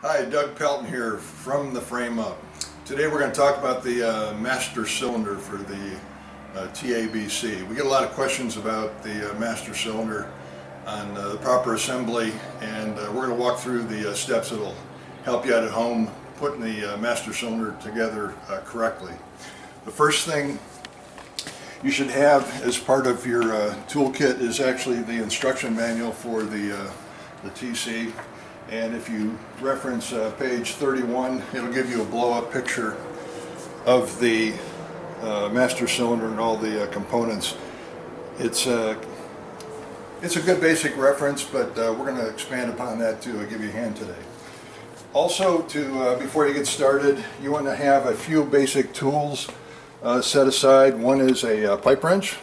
Hi, Doug Pelton here from the Frame Up. Today we're going to talk about the master cylinder for the TABC. We get a lot of questions about the master cylinder on the proper assembly, and we're going to walk through the steps that will help you out at home putting the master cylinder together correctly. The first thing you should have as part of your toolkit is actually the instruction manual for the TC. And if you reference page 31, it'll give you a blow-up picture of the master cylinder and all the components. It's a good basic reference, but we're going to expand upon that to give you a hand today. Also, before you get started, you want to have a few basic tools set aside. One is a pipe wrench.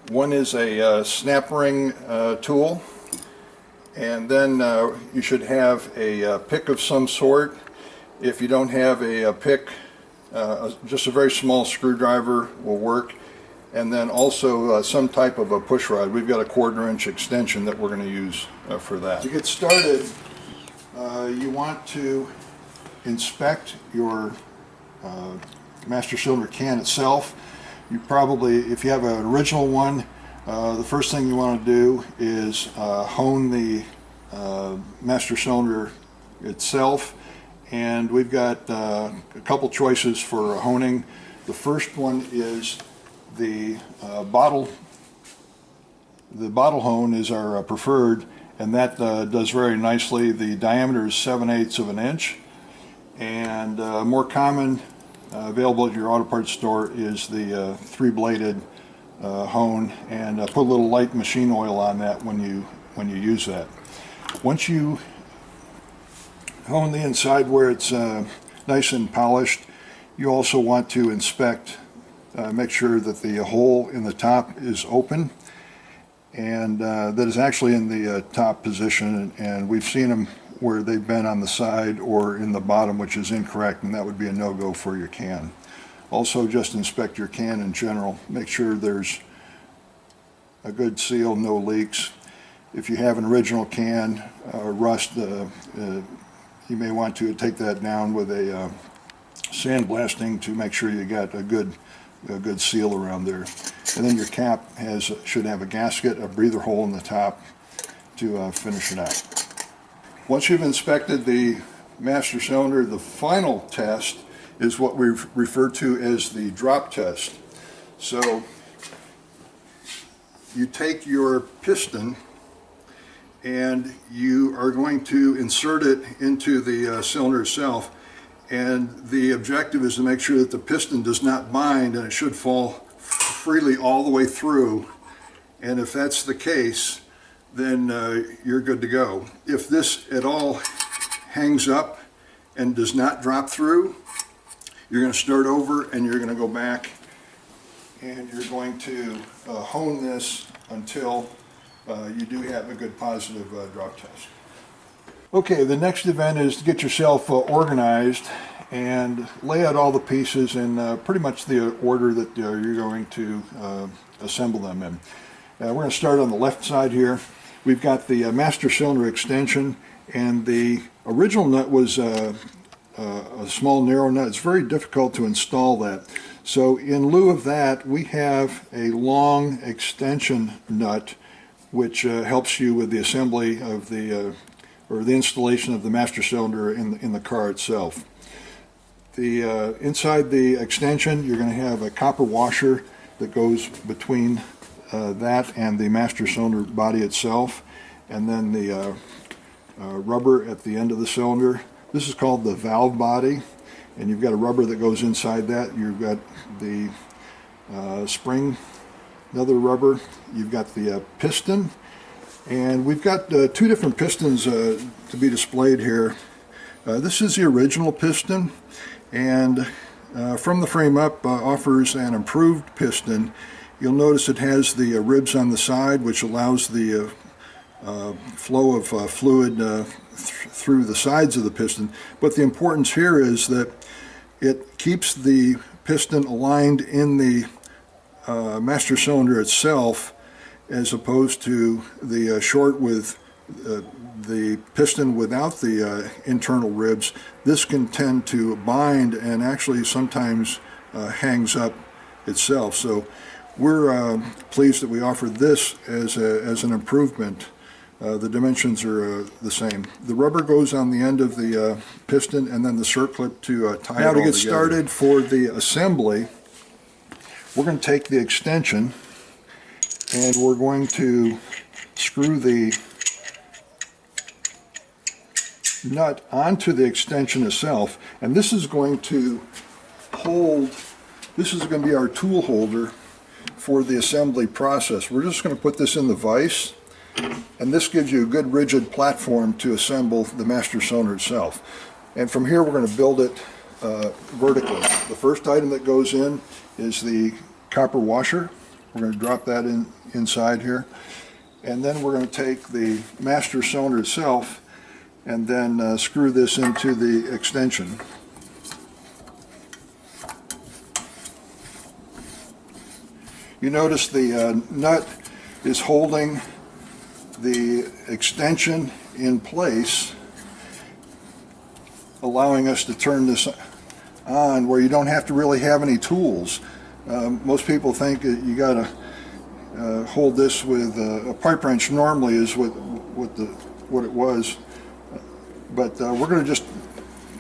One is a snap ring tool. And then you should have a pick of some sort. If you don't have a pick, just a very small screwdriver will work. And then also some type of a push rod. We've got a 1/4-inch extension that we're going to use for that. To get started, you want to inspect your master cylinder can itself. You probably, if you have an original one, the first thing you want to do is hone the master cylinder itself, and we've got a couple choices for honing. The first one is the bottle. The bottle hone is our preferred, and that does very nicely. The diameter is 7/8 of an inch, and more common, available at your auto parts store, is the 3-bladed hone, and put a little light machine oil on that when you use that. Once you hone the inside where it's nice and polished, you also want to inspect, make sure that the hole in the top is open, and that is actually in the top position, and we've seen them where they've been on the side or in the bottom, which is incorrect, and that would be a no-go for your can. Also, just inspect your can in general. Make sure there's a good seal, no leaks. If you have an original can, rust, you may want to take that down with a sandblasting to make sure you got a good seal around there. And then your cap should have a gasket, a breather hole in the top to finish it out. Once you've inspected the master cylinder, the final test is what we refer to as the drop test. So you take your piston and you are going to insert it into the cylinder itself, and the objective is to make sure that the piston does not bind, and it should fall freely all the way through. And if that's the case, then you're good to go. If this at all hangs up and does not drop through, you're going to start over, and you're going to go back, and you're going to hone this until you do have a good positive drop test. Okay, the next event is to get yourself organized and lay out all the pieces in pretty much the order that you're going to assemble them in. We're going to start on the left side here. We've got the master cylinder extension, and the original nut was a small narrow nut. It's very difficult to install that. So in lieu of that, we have a long extension nut, which helps you with the assembly of or the installation of the master cylinder in the car itself. Inside the extension, you're going to have a copper washer that goes between that and the master cylinder body itself, and then the rubber at the end of the cylinder. This is called the valve body, and you've got a rubber that goes inside that. You've got the spring, another rubber. You've got the piston, and we've got 2 different pistons to be displayed here. This is the original piston, and From the Frame Up offers an improved piston. You'll notice it has the ribs on the side, which allows the flow of fluid through the sides of the piston. But the importance here is that it keeps the piston aligned in the master cylinder itself, as opposed to the short with the piston without the internal ribs, this can tend to bind and actually sometimes hangs up itself. So we're pleased that we offer this as an improvement. The dimensions are the same. The rubber goes on the end of the piston, and then the circlip to tie it all together. Now to get started for the assembly, we're going to take the extension and we're going to screw the nut onto the extension itself, and this is going to hold, this is going to be our tool holder for the assembly process. We're just going to put this in the vise, and this gives you a good rigid platform to assemble the master cylinder itself. And from here we're going to build it vertically. The first item that goes in is the copper washer. We're going to drop that inside here, and then we're going to take the master cylinder itself and then screw this into the extension. You notice the nut is holding the extension in place, allowing us to turn this on where you don't have to really have any tools. Most people think that you got to hold this with a pipe wrench. Normally is what it was, but we're going to just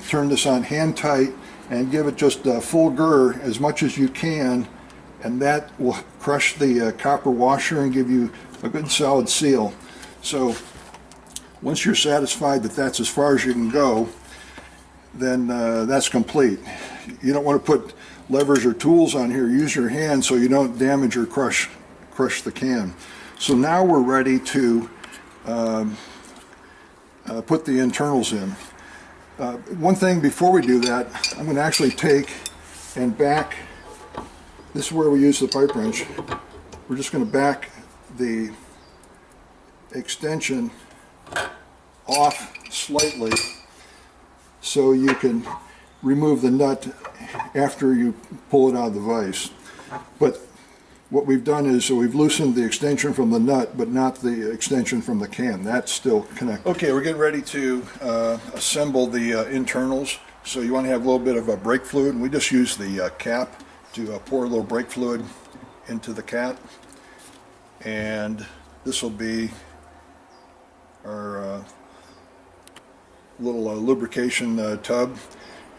turn this on hand tight and give it just a full gur as much as you can, and that will crush the copper washer and give you a good solid seal. So once you're satisfied that that's as far as you can go, then that's complete. You don't want to put levers or tools on here. Use your hand so you don't damage or crush the can. So now we're ready to put the internals in. One thing before we do that, I'm going to actually take and back, this is where we use the pipe wrench. We're just going to back the extension off slightly so you can remove the nut after you pull it out of the vise. But what we've done is we've loosened the extension from the nut, but not the extension from the can. That's still connected. Okay, we're getting ready to assemble the internals. So you want to have a little bit of a brake fluid, and we just use the cap to pour a little brake fluid into the cap. And this will be our little lubrication tub.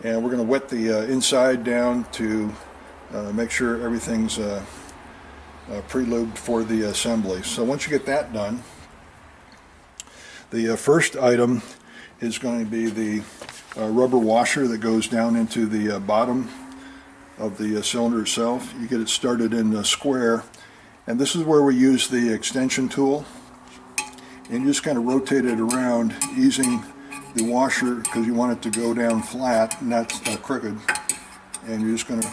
And we're going to wet the inside down to make sure everything's pre-lubed for the assembly. So once you get that done, the first item is going to be the rubber washer that goes down into the bottom of the cylinder itself. You get it started in a square, and this is where we use the extension tool, and you just kind of rotate it around, easing the washer because you want it to go down flat, not crooked. And you're just going to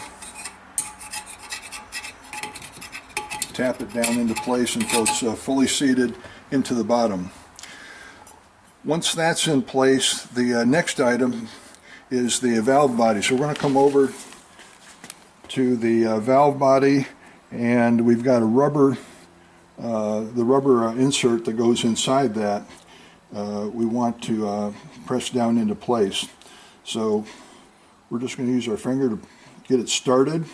tap it down into place until it's fully seated into the bottom. Once that's in place, the next item is the valve body. So we're going to come over to the valve body, and we've got a rubber, the rubber insert that goes inside that. We want to press down into place. So we're just going to use our finger to get it started,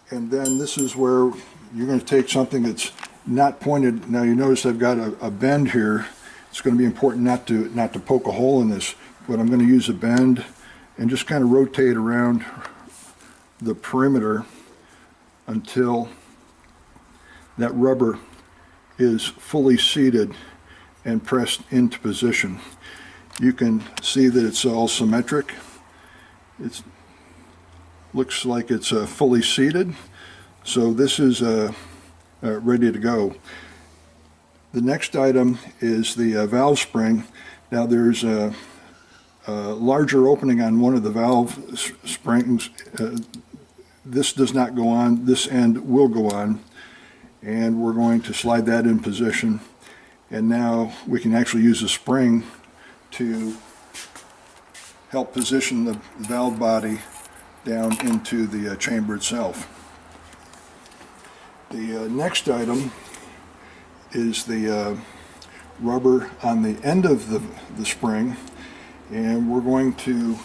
and then this is where you're going to take something that's not pointed. Now you notice I've got a bend here. It's going to be important not to poke a hole in this, but I'm going to use a bend and just kind of rotate around the perimeter until that rubber is fully seated and pressed into position. You can see that it's all symmetric. It looks like it's fully seated. So this is ready to go. The next item is the valve spring. Now there's a larger opening on one of the valve springs. This does not go on. This end will go on, and we're going to slide that in position. And now we can actually use a spring to help position the valve body down into the chamber itself. The next item is the rubber on the end of the spring, and we're going to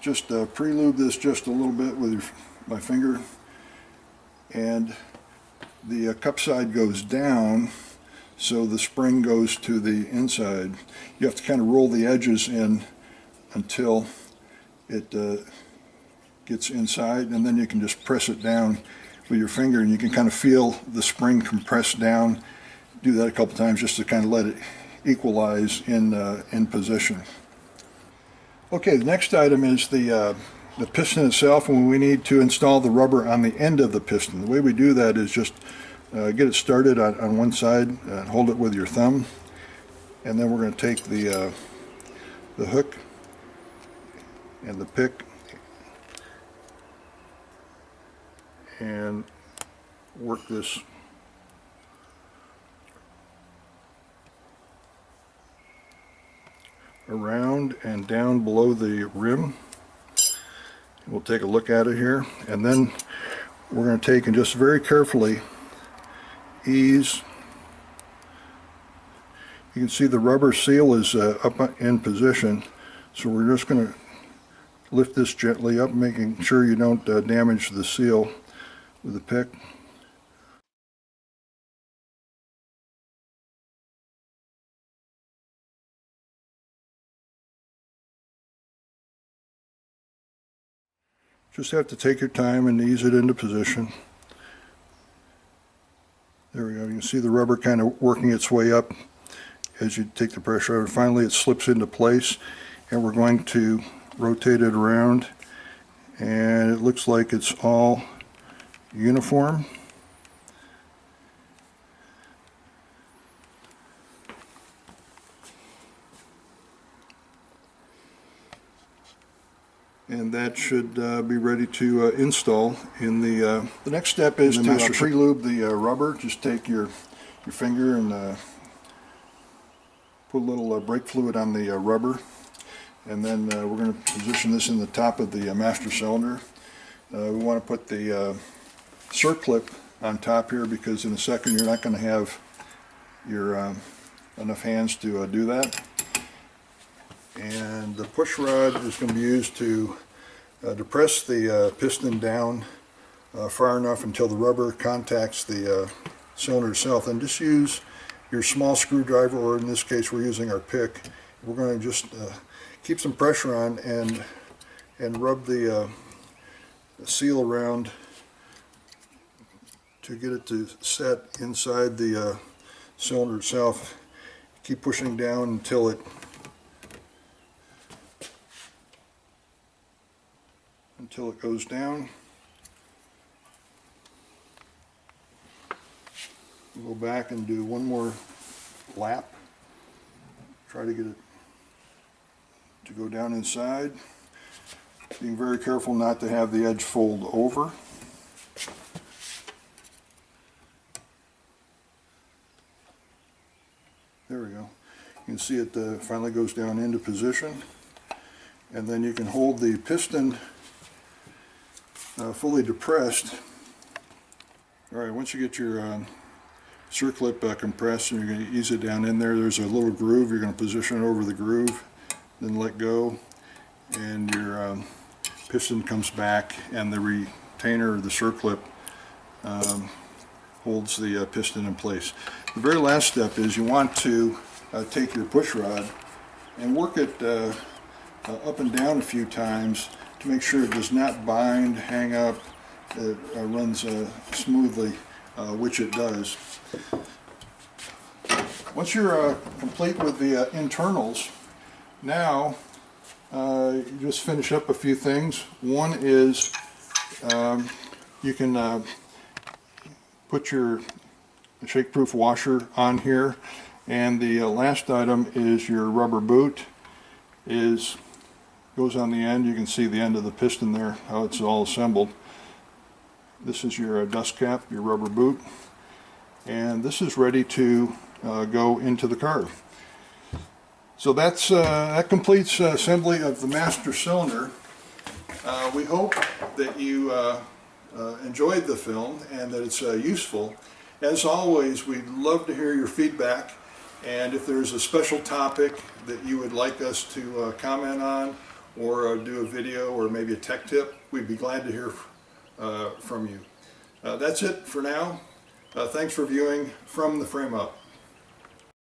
just pre-lube this just a little bit with my finger, and the cup side goes down so the spring goes to the inside. You have to kind of roll the edges in until it gets inside, and then you can just press it down with your finger and you can kind of feel the spring compress down. Do that a couple times just to kind of let it equalize in position. Okay, the next item is the piston itself, and we need to install the rubber on the end of the piston. The way we do that is just get it started on one side, hold it with your thumb, and then we're going to take the hook and the pick and work this around and down below the rim. We'll take a look at it here, and then we're going to take and just very carefully ease. You can see the rubber seal is up in position, so we're just going to lift this gently up, making sure you don't damage the seal with the pick. Just have to take your time and ease it into position. There we go. You can see the rubber kind of working its way up as you take the pressure out. Finally it slips into place, and we're going to rotate it around, and it looks like it's all uniform. And that should be ready to install in the next step is to pre-lube the rubber. Just take your finger and put a little brake fluid on the rubber, and then we're going to position this in the top of the master cylinder. We want to put the circlip on top here, because in a second you're not going to have your enough hands to do that. And the push rod is going to be used to depress the piston down far enough until the rubber contacts the cylinder itself. And just use your small screwdriver, or in this case we're using our pick. We're going to just keep some pressure on and rub the seal around to get it to set inside the cylinder itself. Keep pushing down until it goes down. We'll go back and do one more lap. Try to get it to go down inside. Being very careful not to have the edge fold over. There we go. You can see it finally goes down into position, and then you can hold the piston fully depressed. Alright, once you get your circlip compressed, and you're going to ease it down in there, there's a little groove. You're going to position it over the groove, then let go, and your piston comes back, and the retainer, the circlip, holds the piston in place. The very last step is you want to take your push rod and work it up and down a few times to make sure it does not bind, hang up, it runs smoothly, which it does. Once you're complete with the internals, now you just finish up a few things. One is you can put your shake-proof washer on here, and the last item is your rubber boot. Goes on the end. You can see the end of the piston there, how it's all assembled. This is your dust cap, your rubber boot, and this is ready to go into the car. So that completes assembly of the master cylinder. We hope that you enjoyed the film and that it's useful. As always, we'd love to hear your feedback, and if there's a special topic that you would like us to comment on, or do a video, or maybe a tech tip, we'd be glad to hear from you. That's it for now. Thanks for viewing From the Frame Up.